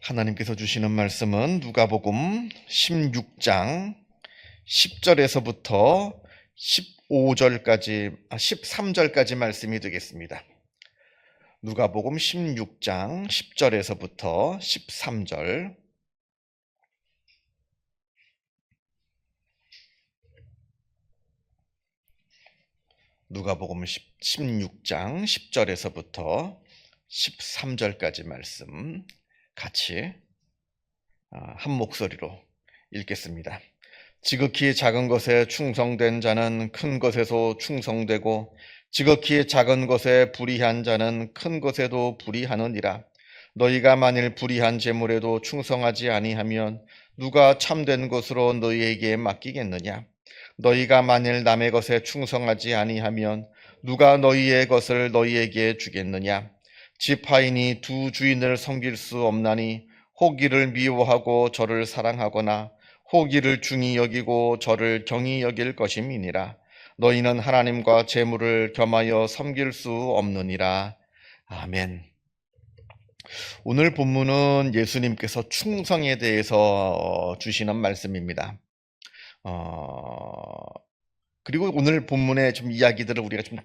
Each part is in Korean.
하나님께서 주시는 말씀은 누가복음 16장 10절에서부터 13절까지 말씀이 되겠습니다. 누가복음 16장 10절에서부터 13절. 누가복음 16장 10절에서부터 13절까지 말씀 같이 한 목소리로 읽겠습니다. 지극히 작은 것에 충성된 자는 큰 것에도 충성되고 지극히 작은 것에 불의한 자는 큰 것에도 불의하느니라. 너희가 만일 불의한 재물에도 충성하지 아니하면 누가 참된 것으로 너희에게 맡기겠느냐? 너희가 만일 남의 것에 충성하지 아니하면 누가 너희의 것을 너희에게 주겠느냐? 지파인이 두 주인을 섬길 수 없나니 혹 이를 미워하고 저를 사랑하거나 혹 이를 중히 여기고 저를 경히 여길 것임이니라. 너희는 하나님과 재물을 겸하여 섬길 수 없느니라. 아멘. 오늘 본문은 예수님께서 충성에 대해서 주시는 말씀입니다. 그리고 오늘 본문의 좀 이야기들을 우리가 좀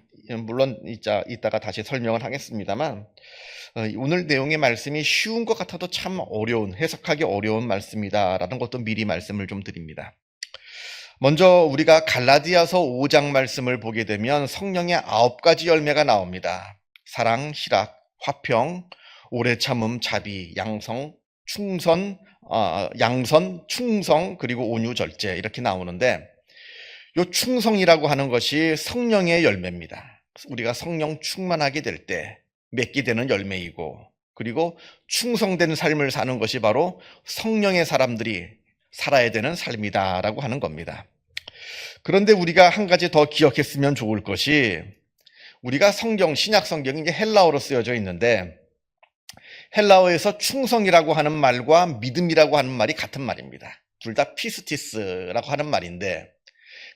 물론 이따가 다시 설명을 하겠습니다만, 오늘 내용의 말씀이 쉬운 것 같아도 참 어려운, 해석하기 어려운 말씀이다라는 것도 미리 말씀을 좀 드립니다. 먼저 우리가 갈라디아서 5장 말씀을 보게 되면 성령의 9가지 열매가 나옵니다. 사랑, 희락, 화평, 오래 참음, 자비, 양선, 충성, 그리고 온유, 절제 이렇게 나오는데, 이 충성이라고 하는 것이 성령의 열매입니다. 우리가 성령 충만하게 될 때 맺게 되는 열매이고, 그리고 충성된 삶을 사는 것이 바로 성령의 사람들이 살아야 되는 삶이다라고 하는 겁니다. 그런데 우리가 한 가지 더 기억했으면 좋을 것이, 우리가 신약 성경이 이제 헬라어로 쓰여져 있는데, 헬라어에서 충성이라고 하는 말과 믿음이라고 하는 말이 같은 말입니다. 둘 다 피스티스라고 하는 말인데,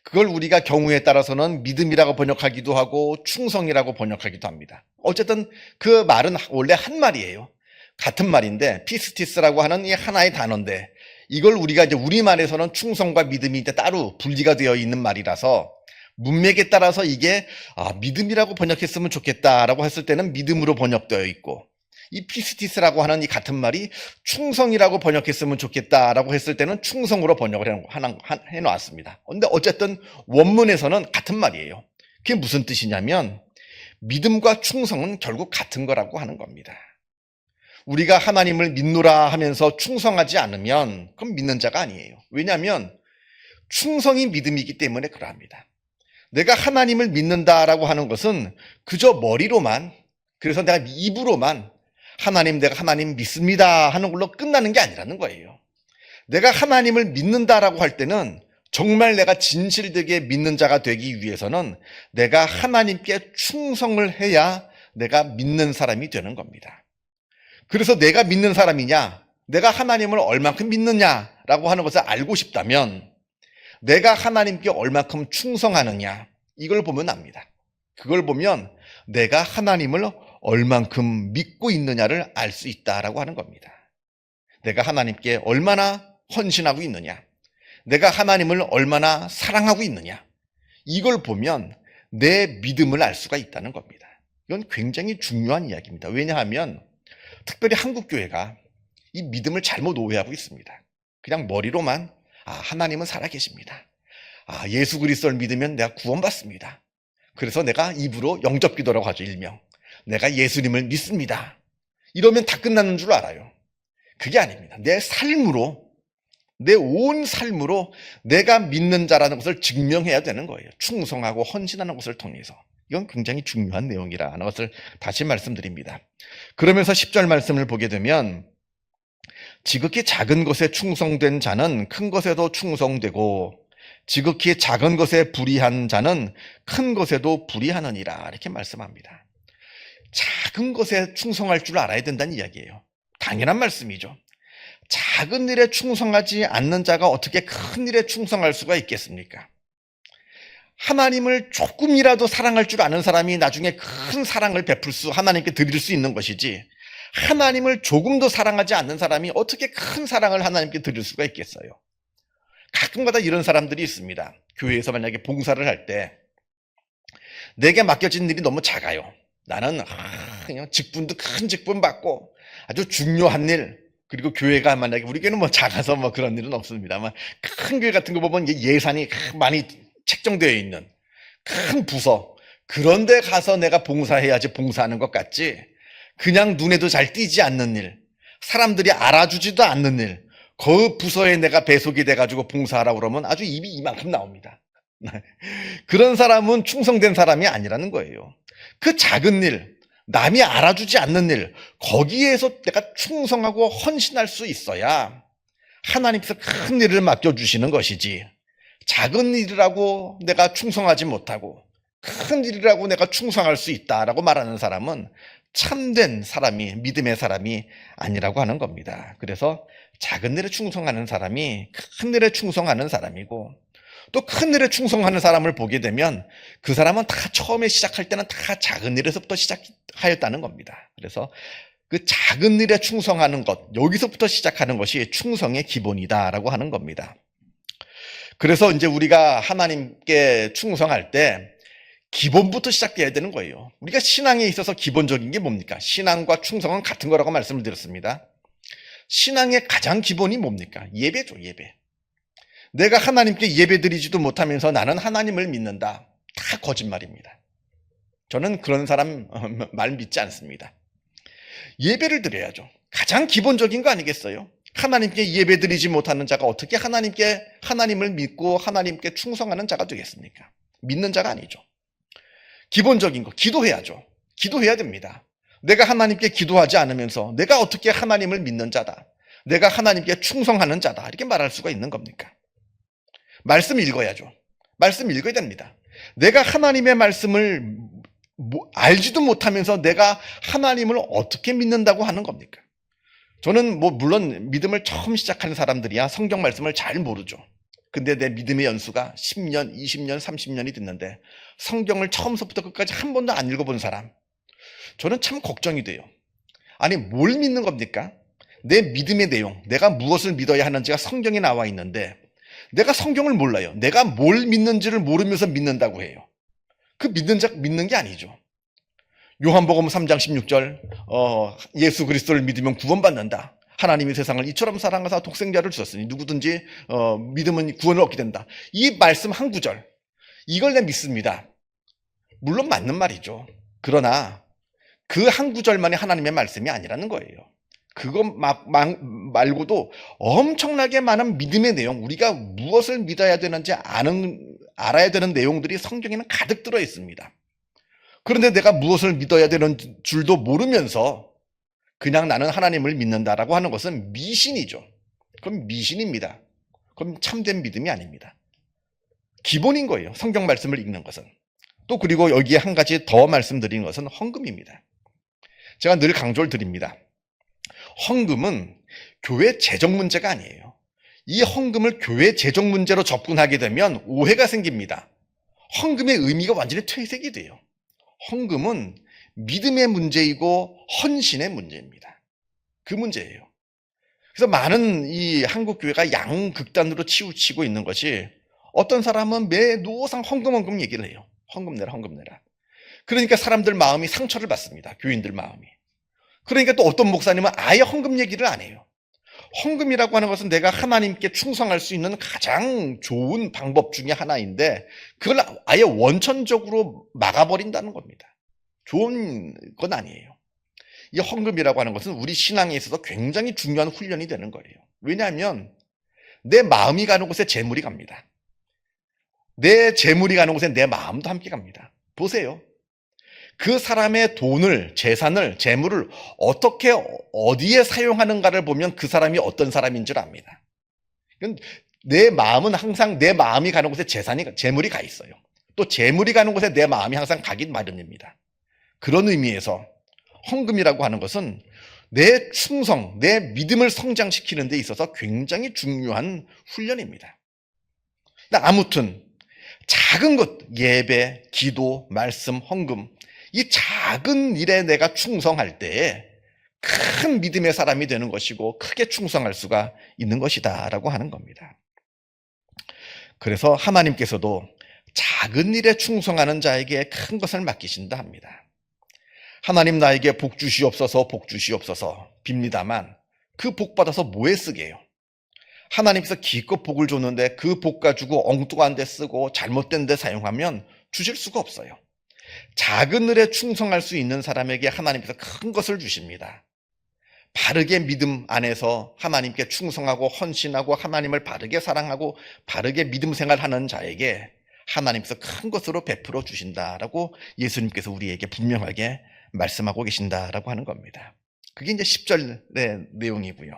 그걸 우리가 경우에 따라서는 믿음이라고 번역하기도 하고 충성이라고 번역하기도 합니다. 어쨌든 그 말은 원래 한 말이에요. 같은 말인데, 피스티스라고 하는 이 하나의 단어인데, 이걸 우리가 이제 우리말에서는 충성과 믿음이 이제 따로 분리가 되어 있는 말이라서 문맥에 따라서 이게 믿음이라고 번역했으면 좋겠다라고 했을 때는 믿음으로 번역되어 있고, 이 피스티스라고 하는 이 같은 말이 충성이라고 번역했으면 좋겠다라고 했을 때는 충성으로 번역을 해놓았습니다. 근데 어쨌든 원문에서는 같은 말이에요. 그게 무슨 뜻이냐면, 믿음과 충성은 결국 같은 거라고 하는 겁니다. 우리가 하나님을 믿노라 하면서 충성하지 않으면 그럼 믿는 자가 아니에요. 왜냐하면 충성이 믿음이기 때문에 그러합니다. 내가 하나님을 믿는다라고 하는 것은 그저 머리로만, 그래서 내가 입으로만 내가 하나님 믿습니다 하는 걸로 끝나는 게 아니라는 거예요. 내가 하나님을 믿는다라고 할 때는 정말 내가 진실되게 믿는 자가 되기 위해서는 내가 하나님께 충성을 해야 내가 믿는 사람이 되는 겁니다. 그래서 내가 믿는 사람이냐, 내가 하나님을 얼만큼 믿느냐라고 하는 것을 알고 싶다면 내가 하나님께 얼만큼 충성하느냐, 이걸 보면 압니다. 그걸 보면 내가 하나님을 얼만큼 믿고 있느냐를 알 수 있다라고 하는 겁니다. 내가 하나님께 얼마나 헌신하고 있느냐, 내가 하나님을 얼마나 사랑하고 있느냐, 이걸 보면 내 믿음을 알 수가 있다는 겁니다. 이건 굉장히 중요한 이야기입니다. 왜냐하면 특별히 한국교회가 이 믿음을 잘못 오해하고 있습니다. 그냥 머리로만 하나님은 살아계십니다. 예수 그리스도를 믿으면 내가 구원받습니다. 그래서 내가 입으로 영접기도라고 하죠, 일명. 내가 예수님을 믿습니다. 이러면 다 끝나는 줄 알아요. 그게 아닙니다. 내 삶으로, 내 온 삶으로 내가 믿는 자라는 것을 증명해야 되는 거예요. 충성하고 헌신하는 것을 통해서. 이건 굉장히 중요한 내용이라는 것을 다시 말씀드립니다. 그러면서 10절 말씀을 보게 되면, 지극히 작은 것에 충성된 자는 큰 것에도 충성되고 지극히 작은 것에 불의한 자는 큰 것에도 불의하느니라, 이렇게 말씀합니다. 작은 것에 충성할 줄 알아야 된다는 이야기예요. 당연한 말씀이죠. 작은 일에 충성하지 않는 자가 어떻게 큰 일에 충성할 수가 있겠습니까? 하나님을 조금이라도 사랑할 줄 아는 사람이 나중에 큰 사랑을 하나님께 드릴 수 있는 것이지, 하나님을 조금도 사랑하지 않는 사람이 어떻게 큰 사랑을 하나님께 드릴 수가 있겠어요? 가끔가다 이런 사람들이 있습니다. 교회에서 만약에 봉사를 할 때 내게 맡겨진 일이 너무 작아요. 나는 그냥 직분도 큰 직분 받고 아주 중요한 일, 그리고 교회가 만약에 우리 교회는 뭐 작아서 뭐 그런 일은 없습니다만 큰 교회 같은 거 보면 예산이 많이 책정되어 있는 큰 부서, 그런데 가서 내가 봉사해야지 봉사하는 것 같지, 그냥 눈에도 잘 띄지 않는 일, 사람들이 알아주지도 않는 일, 그 부서에 내가 배속이 돼가지고 봉사하라고 그러면 아주 입이 이만큼 나옵니다. 그런 사람은 충성된 사람이 아니라는 거예요. 그 작은 일, 남이 알아주지 않는 일, 거기에서 내가 충성하고 헌신할 수 있어야 하나님께서 큰 일을 맡겨주시는 것이지, 작은 일이라고 내가 충성하지 못하고 큰 일이라고 내가 충성할 수 있다라고 말하는 사람은 참된 사람이, 믿음의 사람이 아니라고 하는 겁니다. 그래서 작은 일에 충성하는 사람이 큰 일에 충성하는 사람이고, 또 큰 일에 충성하는 사람을 보게 되면 그 사람은 다 처음에 시작할 때는 다 작은 일에서부터 시작하였다는 겁니다. 그래서 그 작은 일에 충성하는 것, 여기서부터 시작하는 것이 충성의 기본이다라고 하는 겁니다. 그래서 이제 우리가 하나님께 충성할 때 기본부터 시작해야 되는 거예요. 우리가 신앙에 있어서 기본적인 게 뭡니까? 신앙과 충성은 같은 거라고 말씀을 드렸습니다. 신앙의 가장 기본이 뭡니까? 예배죠, 예배. 내가 하나님께 예배드리지도 못하면서 나는 하나님을 믿는다. 다 거짓말입니다. 저는 그런 사람 말 믿지 않습니다. 예배를 드려야죠. 가장 기본적인 거 아니겠어요? 하나님께 예배드리지 못하는 자가 어떻게 하나님을 믿고 하나님께 충성하는 자가 되겠습니까? 믿는 자가 아니죠. 기본적인 거, 기도해야죠. 기도해야 됩니다. 내가 하나님께 기도하지 않으면서 내가 어떻게 하나님을 믿는 자다, 내가 하나님께 충성하는 자다, 이렇게 말할 수가 있는 겁니까? 말씀 읽어야죠. 말씀 읽어야 됩니다. 내가 하나님의 말씀을 알지도 못하면서 내가 하나님을 어떻게 믿는다고 하는 겁니까? 저는 물론 믿음을 처음 시작하는 사람들이야 성경 말씀을 잘 모르죠. 근데 내 믿음의 연수가 10년, 20년, 30년이 됐는데 성경을 처음부터 끝까지 한 번도 안 읽어본 사람, 저는 참 걱정이 돼요. 아니, 뭘 믿는 겁니까? 내 믿음의 내용, 내가 무엇을 믿어야 하는지가 성경에 나와 있는데 내가 성경을 몰라요. 내가 뭘 믿는지를 모르면서 믿는다고 해요. 그 믿는 게 아니죠. 요한복음 3장 16절, 예수 그리스도를 믿으면 구원받는다. 하나님이 세상을 이처럼 사랑하사 독생자를 주셨으니 누구든지 믿으면 구원을 얻게 된다. 이 말씀 한 구절, 이걸 내가 믿습니다. 물론 맞는 말이죠. 그러나 그 한 구절만이 하나님의 말씀이 아니라는 거예요. 그것 말고도 엄청나게 많은 믿음의 내용, 우리가 무엇을 믿어야 되는지 알아야 되는 내용들이 성경에는 가득 들어 있습니다. 그런데 내가 무엇을 믿어야 되는 줄도 모르면서 그냥 나는 하나님을 믿는다라고 하는 것은 미신이죠. 그럼 미신입니다. 그럼 참된 믿음이 아닙니다. 기본인 거예요. 성경 말씀을 읽는 것은. 또 그리고 여기에 한 가지 더 말씀드리는 것은 헌금입니다. 제가 늘 강조를 드립니다. 헌금은 교회 재정 문제가 아니에요. 이 헌금을 교회 재정 문제로 접근하게 되면 오해가 생깁니다. 헌금의 의미가 완전히 퇴색이 돼요. 헌금은 믿음의 문제이고 헌신의 문제입니다. 그 문제예요. 그래서 많은 이 한국 교회가 양극단으로 치우치고 있는 것이, 어떤 사람은 매 노상 헌금 얘기를 해요. 헌금 내라, 헌금 내라. 그러니까 사람들 마음이 상처를 받습니다. 교인들 마음이. 그러니까 또 어떤 목사님은 아예 헌금 얘기를 안 해요. 헌금이라고 하는 것은 내가 하나님께 충성할 수 있는 가장 좋은 방법 중에 하나인데 그걸 아예 원천적으로 막아버린다는 겁니다. 좋은 건 아니에요. 이 헌금이라고 하는 것은 우리 신앙에 있어서 굉장히 중요한 훈련이 되는 거예요. 왜냐하면 내 마음이 가는 곳에 재물이 갑니다. 내 재물이 가는 곳에 내 마음도 함께 갑니다. 보세요. 그 사람의 돈을, 재산을, 재물을 어떻게 어디에 사용하는가를 보면 그 사람이 어떤 사람인 줄 압니다. 내 마음은 항상 내 마음이 가는 곳에 재물이 가 있어요. 또 재물이 가는 곳에 내 마음이 항상 가긴 마련입니다. 그런 의미에서 헌금이라고 하는 것은 내 충성, 내 믿음을 성장시키는 데 있어서 굉장히 중요한 훈련입니다. 아무튼 작은 것, 예배, 기도, 말씀, 헌금, 이 작은 일에 내가 충성할 때에 큰 믿음의 사람이 되는 것이고 크게 충성할 수가 있는 것이다라고 하는 겁니다. 그래서 하나님께서도 작은 일에 충성하는 자에게 큰 것을 맡기신다 합니다. 하나님 나에게 복 주시옵소서 복 주시옵소서 빕니다만 그 복 받아서 뭐에 쓰게요? 하나님께서 기껏 복을 줬는데 그 복 가지고 엉뚱한 데 쓰고 잘못된 데 사용하면 주실 수가 없어요. 작은 일에 충성할 수 있는 사람에게 하나님께서 큰 것을 주십니다. 바르게 믿음 안에서 하나님께 충성하고 헌신하고 하나님을 바르게 사랑하고 바르게 믿음 생활하는 자에게 하나님께서 큰 것으로 베풀어 주신다라고 예수님께서 우리에게 분명하게 말씀하고 계신다라고 하는 겁니다. 그게 이제 10절의 내용이고요.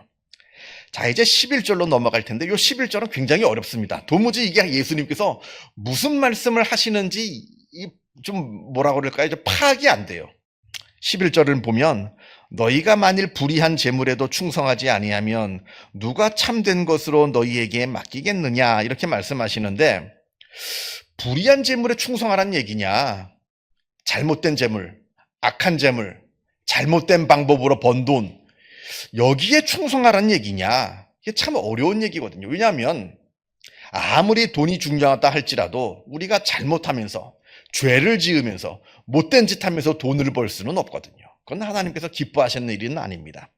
자, 이제 11절로 넘어갈 텐데 이 11절은 굉장히 어렵습니다. 도무지 이게 예수님께서 무슨 말씀을 하시는지 좀 뭐라고 그럴까요? 좀 파악이 안 돼요. 11절을 보면 너희가 만일 불의한 재물에도 충성하지 아니하면 누가 참된 것으로 너희에게 맡기겠느냐 이렇게 말씀하시는데 불의한 재물에 충성하라는 얘기냐, 잘못된 재물, 악한 재물, 잘못된 방법으로 번 돈 여기에 충성하라는 얘기냐, 이게 참 어려운 얘기거든요. 왜냐하면 아무리 돈이 중요하다 할지라도 우리가 잘못하면서 죄를 지으면서 못된 짓 하면서 돈을 벌 수는 없거든요. 그건 하나님께서 기뻐하시는 일은 아닙니다.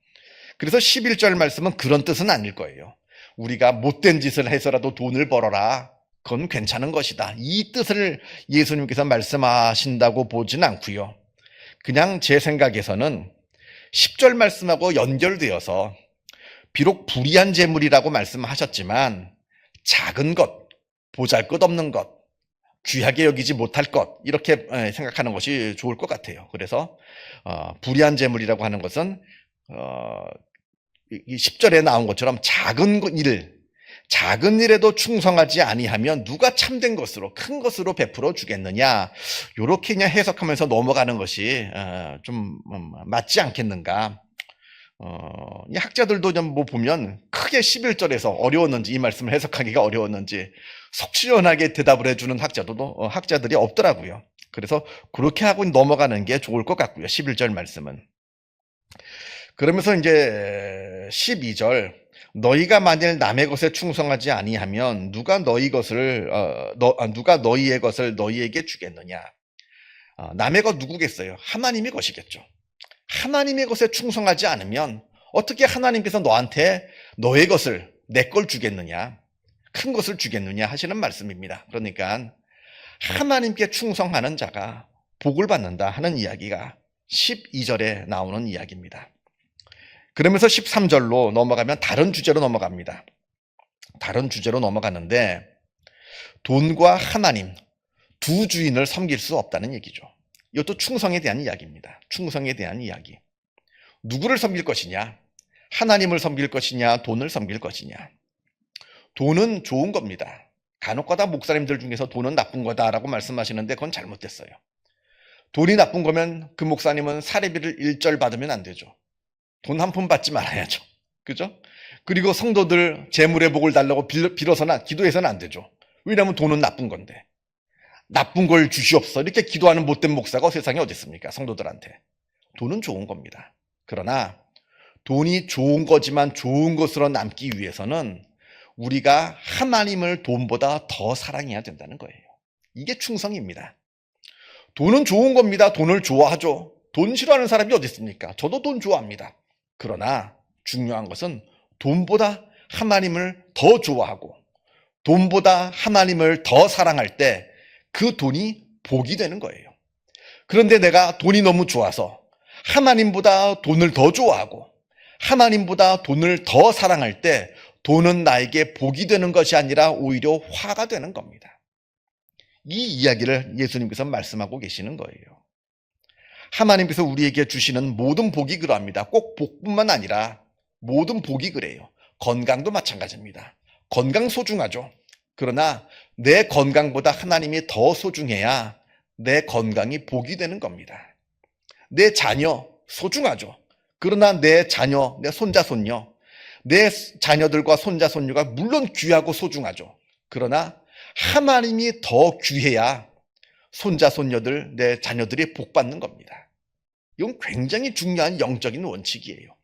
그래서 11절 말씀은 그런 뜻은 아닐 거예요. 우리가 못된 짓을 해서라도 돈을 벌어라, 그건 괜찮은 것이다, 이 뜻을 예수님께서 말씀하신다고 보진 않고요. 그냥 제 생각에서는 10절 말씀하고 연결되어서 비록 불의한 재물이라고 말씀하셨지만 작은 것, 보잘것없는 것, 귀하게 여기지 못할 것 이렇게 생각하는 것이 좋을 것 같아요. 그래서 불의한 재물이라고 하는 것은 이 10절에 나온 것처럼 작은 일에도 충성하지 아니하면 누가 참된 것으로 큰 것으로 베풀어 주겠느냐, 이렇게 그냥 해석하면서 넘어가는 것이 좀 맞지 않겠는가. 이 학자들도 좀 뭐 보면 크게 11절에서 어려웠는지, 이 말씀을 해석하기가 어려웠는지 속 시원하게 대답을 해주는 학자들이 없더라고요. 그래서 그렇게 하고 넘어가는 게 좋을 것 같고요. 11절 말씀은. 그러면서 이제 12절, 너희가 만일 남의 것에 충성하지 아니하면 누가 너희의 것을 너희에게 주겠느냐. 남의 것 누구겠어요? 하나님의 것이겠죠. 하나님의 것에 충성하지 않으면 어떻게 하나님께서 너한테 너의 것을, 내 걸 주겠느냐, 큰 것을 주겠느냐 하시는 말씀입니다. 그러니까 하나님께 충성하는 자가 복을 받는다 하는 이야기가 12절에 나오는 이야기입니다. 그러면서 13절로 넘어가면 다른 주제로 넘어갑니다. 다른 주제로 넘어가는데 돈과 하나님 두 주인을 섬길 수 없다는 얘기죠. 이것도 충성에 대한 이야기입니다. 충성에 대한 이야기. 누구를 섬길 것이냐? 하나님을 섬길 것이냐? 돈을 섬길 것이냐? 돈은 좋은 겁니다. 간혹가다 목사님들 중에서 돈은 나쁜 거다라고 말씀하시는데 그건 잘못됐어요. 돈이 나쁜 거면 그 목사님은 사례비를 1절 받으면 안 되죠. 돈 한 푼 받지 말아야죠. 그죠? 그리고 성도들 재물의 복을 달라고 빌어서나 기도해서는 안 되죠. 왜냐하면 돈은 나쁜 건데. 나쁜 걸 주시옵소서 이렇게 기도하는 못된 목사가 세상에 어디 있습니까? 성도들한테. 돈은 좋은 겁니다. 그러나 돈이 좋은 거지만 좋은 것으로 남기 위해서는 우리가 하나님을 돈보다 더 사랑해야 된다는 거예요. 이게 충성입니다. 돈은 좋은 겁니다. 돈을 좋아하죠. 돈 싫어하는 사람이 어디 있습니까? 저도 돈 좋아합니다. 그러나 중요한 것은 돈보다 하나님을 더 좋아하고 돈보다 하나님을 더 사랑할 때 그 돈이 복이 되는 거예요. 그런데 내가 돈이 너무 좋아서 하나님보다 돈을 더 좋아하고 하나님보다 돈을 더 사랑할 때 돈은 나에게 복이 되는 것이 아니라 오히려 화가 되는 겁니다. 이 이야기를 예수님께서 말씀하고 계시는 거예요. 하나님께서 우리에게 주시는 모든 복이 그러합니다. 꼭 복뿐만 아니라 모든 복이 그래요. 건강도 마찬가지입니다. 건강 소중하죠. 그러나 내 건강보다 하나님이 더 소중해야 내 건강이 복이 되는 겁니다. 내 자녀 소중하죠. 그러나 내 자녀, 내 손자, 손녀, 내 자녀들과 손자, 손녀가 물론 귀하고 소중하죠. 그러나 하나님이 더 귀해야 손자, 손녀들, 내 자녀들이 복 받는 겁니다. 이건 굉장히 중요한 영적인 원칙이에요.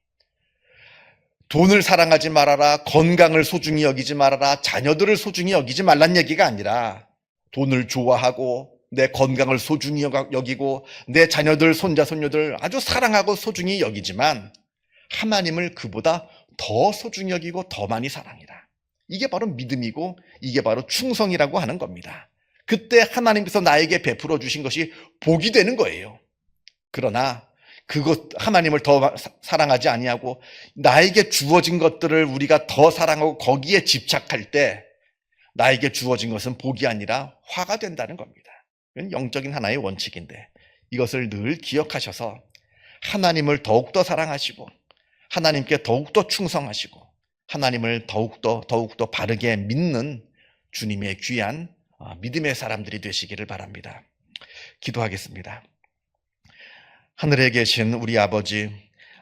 돈을 사랑하지 말아라, 건강을 소중히 여기지 말아라, 자녀들을 소중히 여기지 말란 얘기가 아니라 돈을 좋아하고 내 건강을 소중히 여기고 내 자녀들, 손자, 손녀들 아주 사랑하고 소중히 여기지만 하나님을 그보다 더 소중히 여기고 더 많이 사랑해라. 이게 바로 믿음이고 이게 바로 충성이라고 하는 겁니다. 그때 하나님께서 나에게 베풀어 주신 것이 복이 되는 거예요. 그러나 그것 하나님을 더 사랑하지 아니하고 나에게 주어진 것들을 우리가 더 사랑하고 거기에 집착할 때 나에게 주어진 것은 복이 아니라 화가 된다는 겁니다. 이건 영적인 하나의 원칙인데 이것을 늘 기억하셔서 하나님을 더욱더 사랑하시고 하나님께 더욱더 충성하시고 하나님을 더욱더 바르게 믿는 주님의 귀한 믿음의 사람들이 되시기를 바랍니다. 기도하겠습니다. 하늘에 계신 우리 아버지,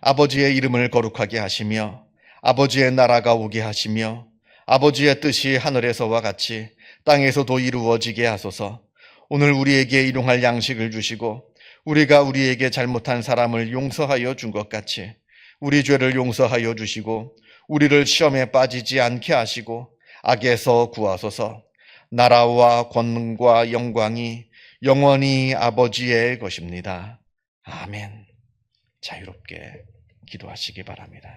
아버지의 이름을 거룩하게 하시며 아버지의 나라가 오게 하시며 아버지의 뜻이 하늘에서와 같이 땅에서도 이루어지게 하소서. 오늘 우리에게 일용할 양식을 주시고 우리가 우리에게 잘못한 사람을 용서하여 준 것 같이 우리 죄를 용서하여 주시고 우리를 시험에 빠지지 않게 하시고 악에서 구하소서. 나라와 권능과 영광이 영원히 아버지의 것입니다. 아멘. 자유롭게 기도하시기 바랍니다.